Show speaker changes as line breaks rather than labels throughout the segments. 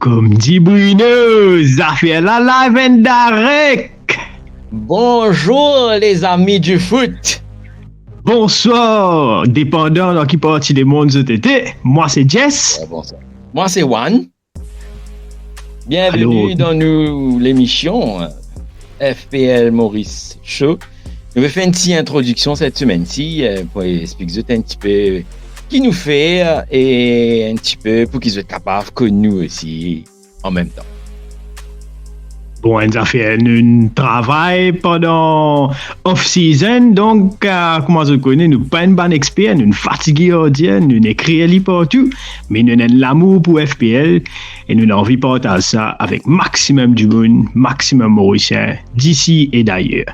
Comme dit Bruno, ça fait la live and direct.
Bonjour les amis du foot.
Bonsoir, dépendant dans qui partie des mondes été. Moi c'est Jess.
Bonsoir. Moi c'est Juan. Bienvenue dans l'émission FPL Maurice Show. Je vais faire une petite introduction cette semaine-ci pour expliquer un petit peu qui nous fait et un petit peu pour qu'ils soient capables que nous aussi en même temps.
Bon, on a fait un travail pendant off-season, donc comment je connais, nous pas une bonne expert, nous fatigués audience, nous écrivons partout, mais nous avons l'amour pour FPL et nous avons envie de partager ça avec maximum du monde, maximum mauricien, d'ici et d'ailleurs.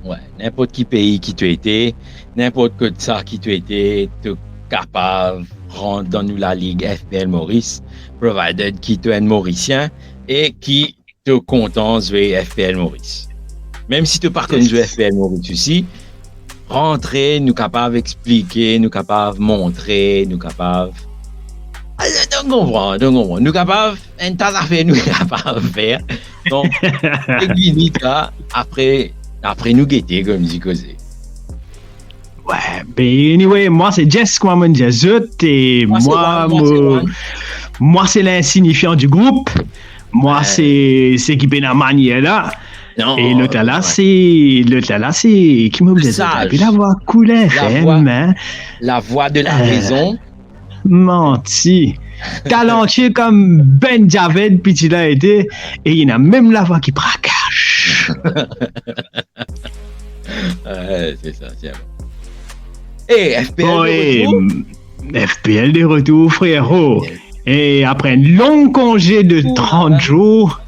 Ouais, n'importe qui pays qui tu étais, n'importe que ça qui tu étais, tu es capable de rentrer dans la ligue FPL Maurice, provided qui tu es un Mauricien et qui te content de jouer FPL Maurice. Même si tu pars comme jouer FPL Maurice aussi, rentrer, nous capables d'expliquer, nous capables de montrer, nous capables. Donc comprendre. Nous capables, un tas d'affaires, nous capables de faire. Donc, limite là, après nous guetter, comme dit Cosé.
Ouais, ben anyway, moi c'est Jess, comment on dit et moi c'est l'insignifiant du groupe. Moi c'est qui fait la manière là. Non, et l'autre là c'est qui me dit puis la voix cool FM, hein.
La voix de la raison.
Menti. Talentueux comme Ben Javed puis il a été et il a même la voix qui braquage.
C'est ça, c'est bon. Et
FPL de retour, frérot. Et après un long congé de 30 jours,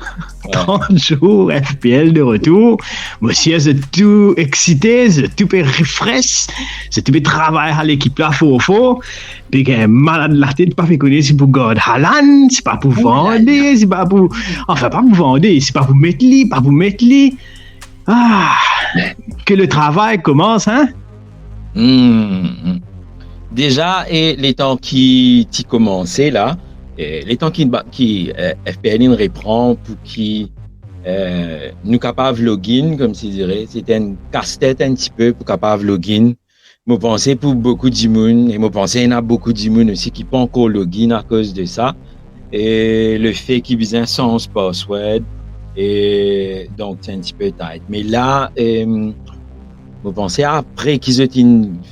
30 jours, FPL de retour, monsieur, c'est tout excité, c'est tout refresh, c'est tout travail à l'équipe là, fort. Puis qu'un malade de la tête, pas fait connaître, c'est pour garder Haaland, c'est pas pour vendre, c'est pas pour, enfin, pas pour vendre, c'est pas pour mettre lui, Ah, que le travail commence, hein?
Déjà, et les temps qui commençaient là, les temps qui FPL reprend pour qui nous capables login, comme je dirais, c'était un casse-tête un petit peu pour capable login. Je pensais pour beaucoup de monde, et je pensais qu'il y en a beaucoup de monde aussi qui pas encore login à cause de ça. Et le fait qu'ils besoin sans password, et donc c'est un petit peu tight. Mais là, je pensais après qu'ils aient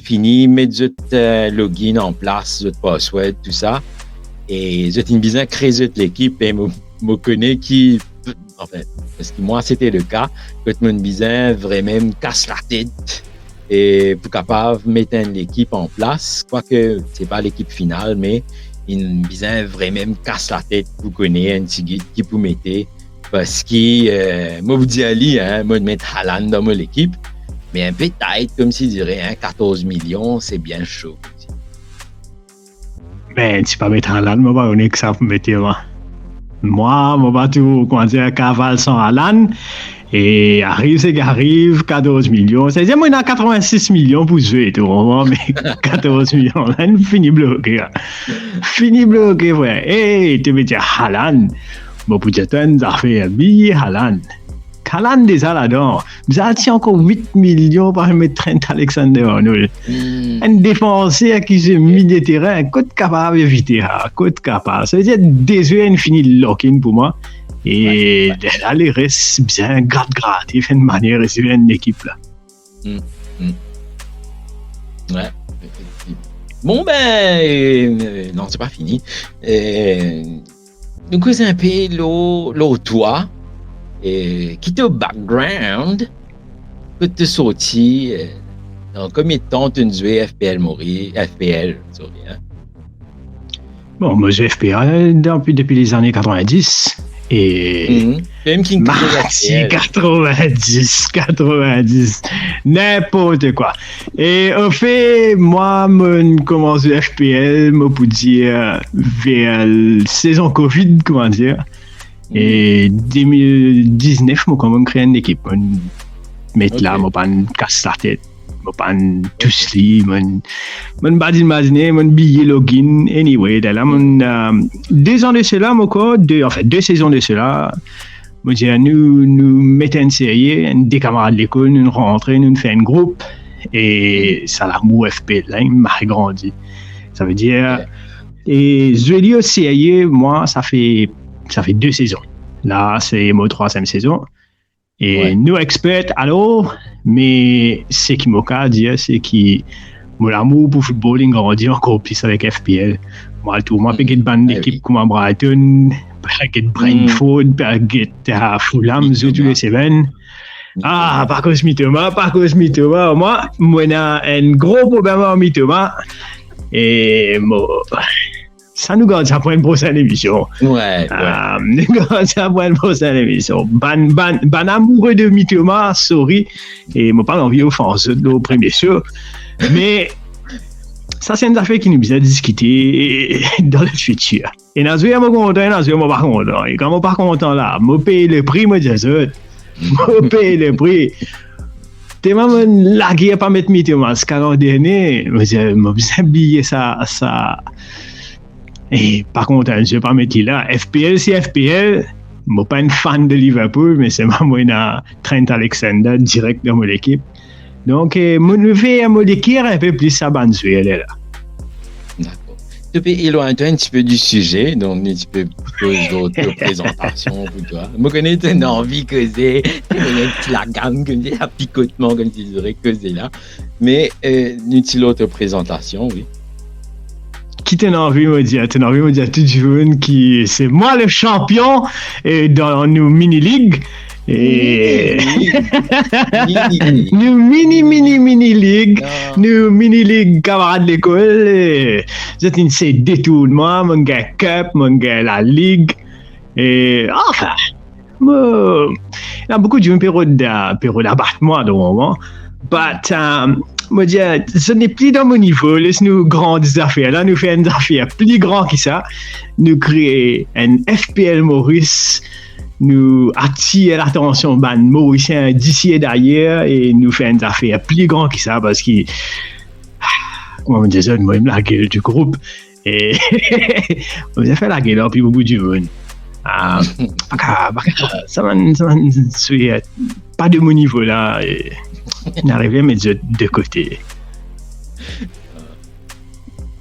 fini, mettre le login en place, le password, tout ça. Et j'ai besoin de créer l'équipe et me connais qui, en fait, parce que moi c'était le cas, que mon besoin vraiment casse la tête et pour capable de mettre l'équipe en place, quoique c'est pas l'équipe finale, mais il besoin vraiment casse la tête pour connaître un petit guide qui peut mettre, parce que moi vous dis Ali, hein, moi de mettre Haaland dans mon équipe, mais un peu tight comme si dirait, hein, 14 millions, c'est bien chaud.
Ben, tu peux mettre Haaland, moi, on est que ça pour mettre moi, moi, tout, comment dire, cavale sans Haaland, et arrive, 14 millions. C'est-à-dire, moi, il y a 86 millions pour jouer, tu vois, mais 14 millions, là, fini bloqué, ouais. Et tu mets Haaland, bon, pour dire, tu as fait un billet Haaland. Haaland déjà là-dedans. Vous avez encore 8 millions par mettre Trent Alexander-Arnold. Un défenseur qui se mis des terrains, côte capable d'éviter, côte capable. Ça veut dire désolé, il finit le lock-in pour moi. Et là, les restes bien gratte, il fait une manière de suivre une équipe là.
Ouais. Bon ben, non, c'est pas fini. Donc c'est un peu l'autre toit. Et qui au background que tu sorti dans combien de temps tu joues FPL sorry, hein?
Bon, moi j'ai FPL depuis les années 90 et
même qui
90 n'importe quoi. Et au fait, moi je commence FPL moi pour dire vers la saison Covid, comment dire. Et 2019, moi, quand même, créé une équipe. Mettre là, moi, pas une casse la tête. pas tous li, mon pas imaginer, mon billet login, anyway, là, 2 ans de cela, deux saisons de cela, moi, nous mettons une série, des camarades de l'école, nous rentrons, nous faisons un groupe, et ça l'amour FPL, là, il m'a grandi. Ça veut dire, et je dis au série, moi, ça fait 2 saisons. Là, c'est ma 3e saison. Et nous experts, alors, mais ce qui m'a dit, c'est que mon amour pour le football, il grandit encore plus avec FPL. Moi, j'ai une bande d'équipe comme Brighton, Brentford, Fulham, tous les 7. Ah, par cause Mitoma. Moi, j'ai un gros problème avec Mitoma. Et ça nous garde ça pour une prochaine émission.
Ouais.
Nous garde ça pour une prochaine émission. Ban amoureux de Mitoma, sorry. Et moi, pas envie d'offense au premier show. Mais ça, c'est une affaire qui nous a discuter dans le futur. Et dans ce cas, je suis content, dans ce cas, je suis pas content. Et quand je suis pas content là, je paye le prix, moi, je paye le prix. T'es même lagué à pas mettre Mitoma ce 40 dernier, mais j'ai oublié ça. Et par contre, je ne vais pas mettre là. FPL, c'est FPL. Je ne suis pas un fan de Liverpool, mais c'est moi Trent Alexander direct dans mon équipe. Donc, je vais mon équipe un peu plus s'abancer, elle est là.
D'accord. Tu peux éloigner un petit peu du sujet, donc un petit peu plus d'autres présentations pour toi. Je connais une envie que c'est, la gamme, un picotement, comme tu dirais, que c'est là. Mais, une autre présentation, oui.
Qui t'en a envie de dire tout jeune qui c'est moi le champion dans nos mini-ligues et nous mini-ligues nous mini-ligues camarades de l'école c'est détournement mon gars cup mon gars la ligue et enfin il y a beaucoup de jeunes période d'abattement dans le moment but moi dire ce n'est plus dans mon niveau, laisse-nous grandes affaires là, nous faisons des affaires plus grandes que ça, nous créer un FPL Maurice, nous attirer l'attention ban Mauricien d'ici et d'ailleurs et nous faisons des affaires plus grandes que ça parce que comment on dit ça, moi la gueule du groupe et on a fait la gueule là puis beaucoup du monde. Ça pas de mon niveau là. N'arrivait à mettre de côté.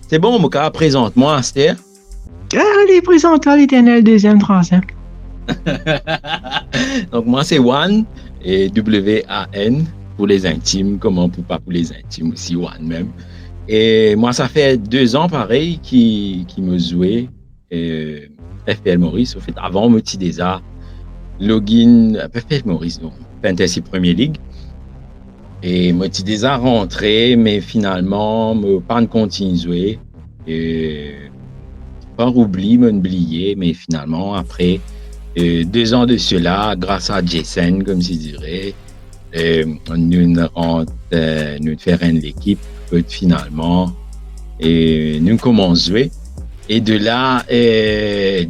C'est bon, Moka, présente-moi, Esther.
Allez, présente-toi, l'éternel 2e, 3e.
Donc, moi, c'est Wan, et W-A-N, pour les intimes, comment pas pour les intimes aussi, Wan même. Et moi, ça fait 2 ans, pareil, qui me jouait FPL Maurice. Au fait, avant, me petit déjà login, FPL Maurice, non, Fantasy Premier League. Et moi, j'ai déjà rentré, mais finalement, je pas continué. Pas oublié, mais finalement, après 2 ans de cela, grâce à Jason, comme je dirais, nous faire l'équipe, finalement, et nous commençons à jouer. Et de là,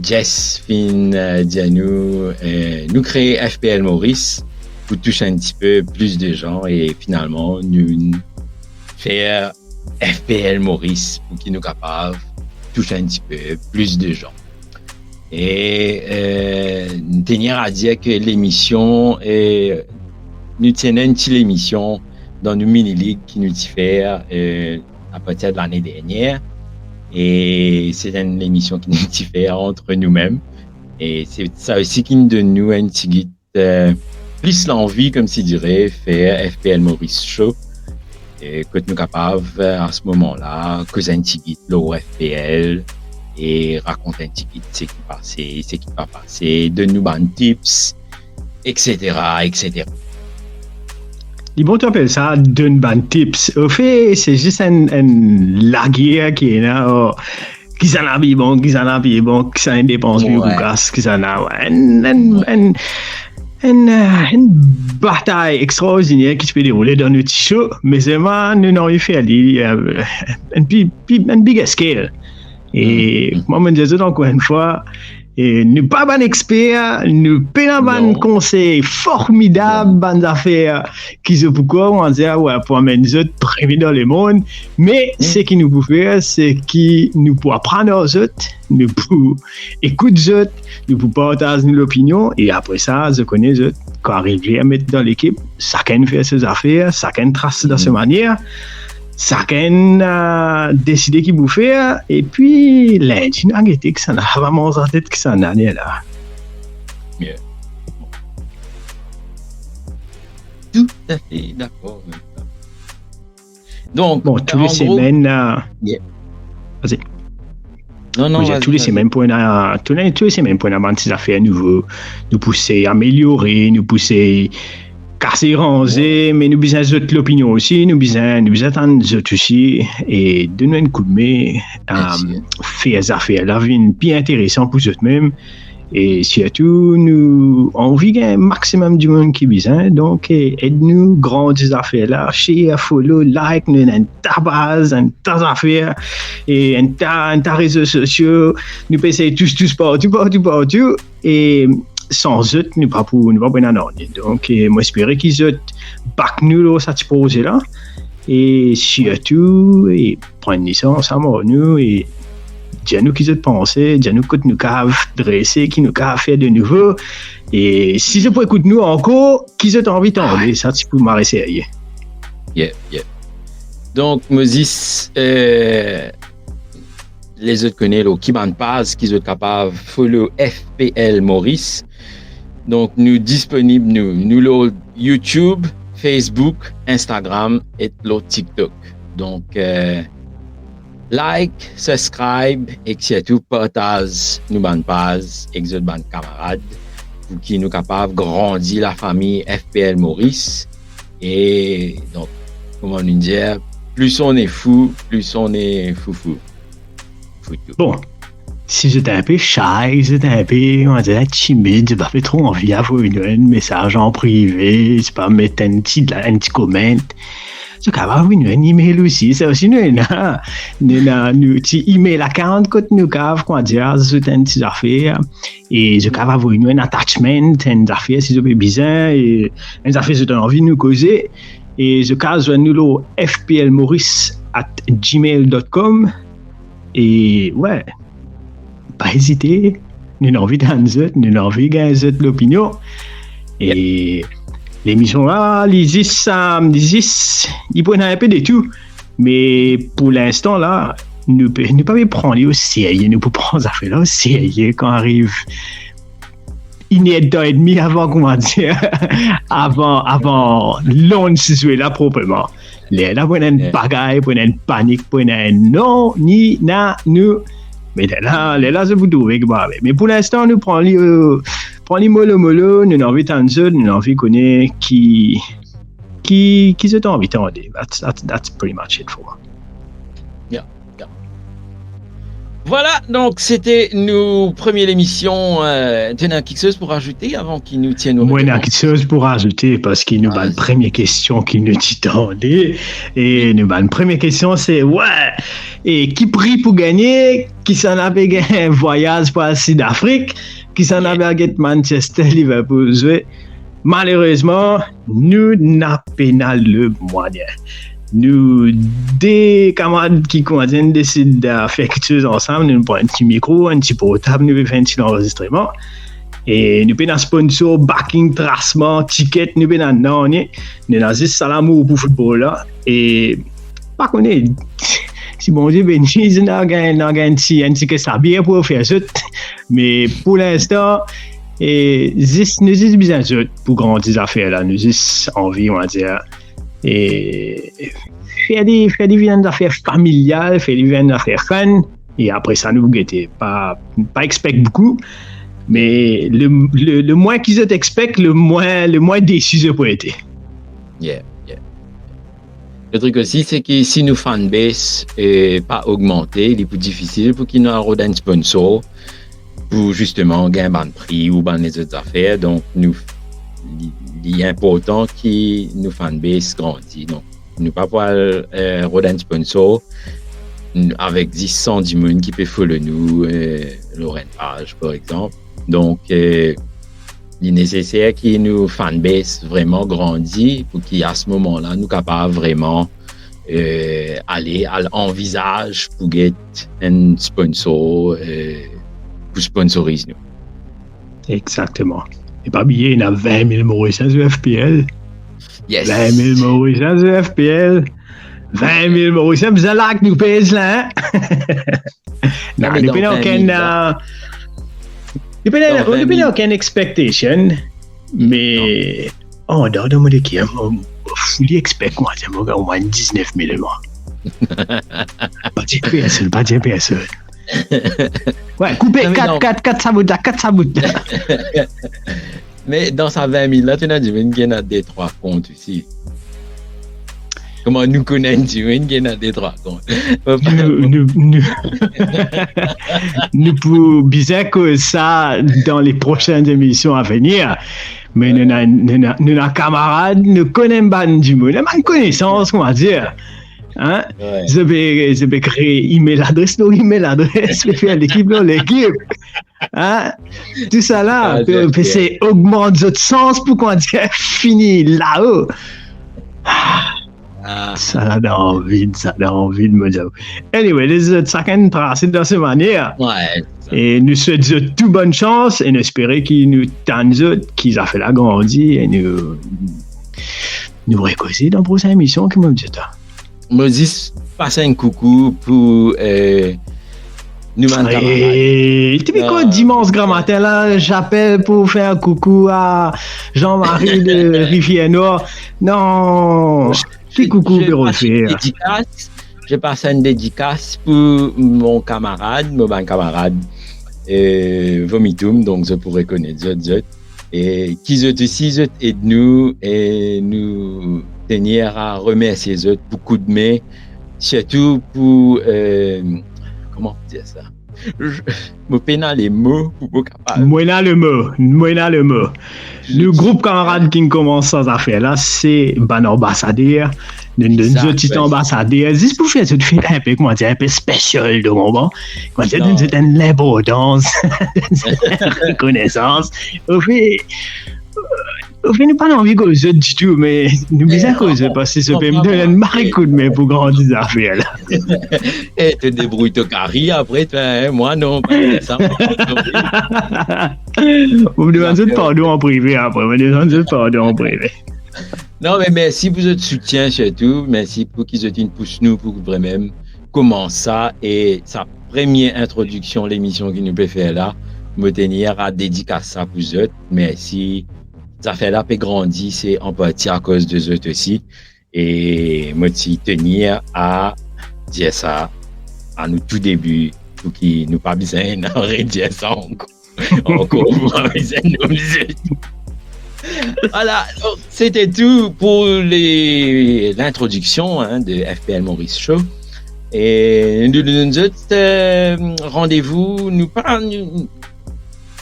Jess fin nous créer FPL Maurice. Pour toucher un petit peu plus de gens et finalement nous faire FPL Maurice pour qu'ils nous capables de toucher un petit peu plus de gens. Et tenir à dire que l'émission nous tenons une petite émission dans nos mini-ligues qui nous fait à partir de l'année dernière et c'est une émission qui nous fait entre nous-mêmes et c'est ça aussi qui nous donne nous un petit guide plus l'envie, comme tu dirais, faire FPL Maurice Show. Et que nous capables, à ce moment-là, causer un petit guide, le FPL, et raconter un petit guide, ce qui va passer, donner nous des tips, etc., etc.
Les bons t'appelles ça, donne ban tips. Au fait, c'est juste un laguier qui est là, qui s'en a bon, qui s'en dépense plus ou qui s'en a, une bataille extraordinaire qui se peut dérouler dans notre show, mais vraiment, nous avons fait un big scale. Et moi, je me disais encore une fois, Et nous pas bon expert, nous pas bon conseil formidable, bonnes affaires qui se pourquoi on dit ouais pour amener nous autres premier dans le monde, mais ce qui nous peut faire c'est qui nous pour apprendre aux autres, nous pour écouter les autres, nous pour partager l'opinion et après ça je connais les autres quand arriver à mettre dans l'équipe, chacun fait ses affaires, chacun trace de sa manière. Chacun a décidé qu'il vous fait, et puis lundi, on a été que ça n'a pas vraiment en tête que ça n'a rien là.
Yeah. Tout à fait d'accord. Donc,
bon, tous les semaines.
Yeah.
Vas-y.
Non,
tous les semaines pour tous les semaines pour avoir des affaires nouvelles, nous pousser à améliorer, nous pousser casser ranger, mais nous besoin de l'opinion aussi, nous besoin attendre les autres aussi et donner un coup de main, faire des affaires la vie bien intéressant pour eux-mêmes et surtout nous envie un maximum du monde qui besoin donc aide-nous grandir des affaires là, share, follow, like, nous un tas base, un tas d'affaires et un tas réseaux sociaux, nous passons tous partout et sans eux, nous pas pour un an. Donc, moi, j'espère qu'ils ont back nous là, ça projet là. Et surtout, et prendre licence à nous et dis-nous qu'ils ont pensé, dis-nous que nous avons dressé, qui nous avons fait de nouveau. Et si je peux écouter nous encore, qu'ils ont envie d'entendre, ça tu peux m'arrêter.
Yeah. Donc, Moses, les autres connaissent qui m'en passe, qui sont capables de follow FPL Maurice. Donc, nous disponibles, nous le YouTube, Facebook, Instagram et le TikTok. Donc, like, subscribe et surtout partage nous bonne page avec nos bonnes camarades pour qui nous capables de grandir la famille FPL Maurice. Et donc, comment nous dire, plus on est fou, plus on est foufou.
Bon, si j'étais un peu shy, j'étais un peu, on dirait, timide, j'ai pas fait trop envie d'avoir un message en privé, je pas mettre un petit comment. Je peux avoir un email aussi, c'est aussi nous petit email account que nous avons, quoi dire, c'est une petite affaire, et je peux avoir un attachment, une affaire si je peux besoin, et une affaire si j'ai envie de nous causer, et je peux avoir nous fplmaurice@gmail.com. Et ouais, pas hésiter, nous avons envie d'entendre, nous avons envie de l'opinion. Et l'émission là, les 10, ils prennent un peu de tout. Mais pour l'instant là, nous ne pouvons pas prendre au sérieux, nous pouvons prendre ça fait là au sérieux quand arrive une heure et demie avant, comment dire, avant l'on se soit là proprement. Là, pour une bagaille, pour une panique, pour une non, ni, na, nous. Mais là, je vous trouve. Mais pour l'instant, nous prenons les mollo, nous avons envie d'entendre, nous avons envie de connaître qui ont envie d'entendre. That's pretty much it for me.
Yeah. Voilà, donc c'était nos premières émissions. Tenez quelque chose pour ajouter avant qu'ils nous tiennent au
Moi, il y a quelque chose pour ajouter parce qu'il nous a une première question qui nous tendait. Et nous a une première question, c'est et qui prie pour gagner, qui s'en avait gagné un voyage pour le Sud-Afrique, qui s'en avait gagné Manchester, Liverpool jouer. Malheureusement, nous n'avons pas le moyen. Nous, des camarades qui décident de faire quelque chose ensemble, nous prenons un petit micro, un petit portable, nous faisons un petit enregistrement. Et nous avons un sponsor, backing, tracement, ticket, nous avons juste salamour pour le football là. Et par contre, si bon Dieu bénisse, nous avons un petit sabier pour faire ça. Mais pour l'instant, nous avons besoin de pour grandir les affaires là. Nous avons envie, on va dire. Et faire des affaires familiales, faire des affaires fun, et après ça nous guetter. Pas expect beaucoup, mais le moins qu'ils expectent, le moins déçus je peux être.
Yeah. Le truc aussi, c'est que si nos fanbase n'est pas augmenté, il est plus difficile pour qu'ils n'aient un sponsor pour justement gagner un prix ou les autres affaires. Donc, il est important que nos fanbase grandissent. Donc, nous pas pouvoir un sponsor, avec 10 du monde qui peut follow nous, Lorraine Page, par exemple. Donc, il est nécessaire que nos fanbase vraiment grandit pour qu'à ce moment-là, nous capables vraiment aller à l'envisage pour get un sponsor pour sponsoriser nous.
Exactement. Et pas oublier, il y a 20 000 Mauriciens sur FPL.
Yes.
20 000 Mauriciens sur FPL. 20 000 Mauriciens, vous allez là que nous pèse là. Non, nous n'avons aucune expectation, mais on doit demander qui est fully expect moi, c'est au moins 19 000 mois. Pas dire PSE. Ouais, couper 4 sabots.
Mais dans sa 20 000 là, tu as dit qu'il y a des 3 comptes aussi. Comment nous connaissons qu'il y a des 3 comptes?
Nous pouvons bien que ça dans les prochaines émissions à venir. Mais nous avons camarades, nous connaissons pas du monde, nous avons une connaissance, comment dire. Hein? Ouais. Je vais créer email adresse, faire l'équipe. Hein? Tout ça là, c'est augmente notre sens pour qu'on dise fini là-haut. Ça a envie de me dire. Anyway, les autres, ça can tracer de cette manière.
Ouais.
Et nous souhaitons toute bonne chance et nous espérons qu'ils nous tendent, qu'ils ont fait la grandie et nous réconcilier dans la prochaine émission, comme on dit.
Moses, passe un coucou pour nous
et tu vois quoi, dimanche grand matin là, j'appelle pour faire un coucou à Jean-Marie de Rivière-Nord. Non, petit coucou de refaire.
Je passe une dédicace pour mon bon camarade, Vomitum, donc je pourrais connaître Zot, et qui aussi aide nous et nous tenir à remercier les autres pour coup de main, surtout pour comment dire ça? Je peine les mots pour vous capable.
Moi le mot. Le groupe camarade qui commence sans affaire là, c'est ban ambassadeur. Nous petit ambassadeur. Juste pour faire ce fait un peu comment dire un peu spécial de moment. Quand c'est une l'importance, une reconnaissance. Au fait, nous pas envie qu'on se du tout, mais nous disons qu'on se parce que ça peut me donner un marre coup de main pour grandir les affaires là.
Et te débrouilles ton carré après, moi non, pas ça.
Vous me demandez pardon en privé après, vous me demandez pardon en privé.
Non, mais merci pour votre soutien surtout, merci pour qu'ils aient une pousse nous pour vraiment commencer ça et sa première introduction, l'émission qui nous peut faire là, me tenir à dédicacer ça pour eux. Merci. Ça fait là peut grandir, c'est en partie à cause de eux aussi. Et moi, tenir à dire ça à nous tout début pour qu'ils nous pas besoin d'en redire ça encore. Voilà, donc, c'était tout pour l'introduction de FPL Maurice Show. Et nous autres, rendez-vous, nous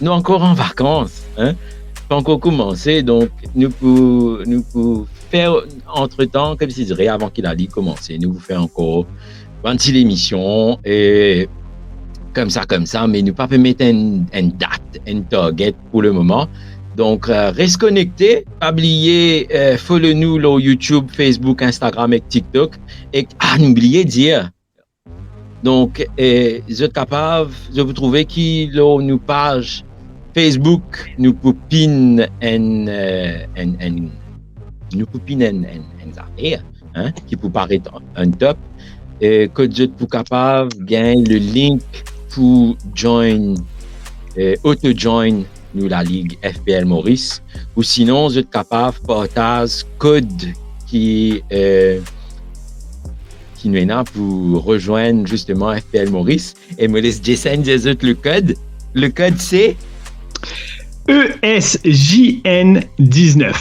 encore en vacances, hein? Pas encore commencé, donc nous pouvons faire entre-temps, comme je dirais, avant qu'il allait commencer, nous vous faire encore 26 l'émission et comme ça, mais nous pas mettre une date, une target pour le moment. Donc, reste connecté, pas oublier, follow-nous sur YouTube, Facebook, Instagram et TikTok. Et n'oubliez de dire. Donc, vous êtes capable de vous trouver qui sur nos pages Facebook, nous poupine une affaire, hein, qui peut paraître un top. Et que vous êtes capable de gagner le link pour auto-join nous la Ligue FPL Maurice, ou sinon vous êtes capable de partager code qui nous est là pour rejoindre justement FPL Maurice et me laisse descendre les autres le code. Le code c'est
ESJN19.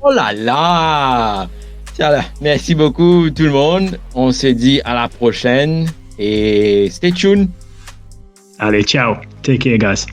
Oh là là! Tiens, merci beaucoup tout le monde. On se dit à la prochaine et stay tuned.
Allez, ciao. Take care, guys.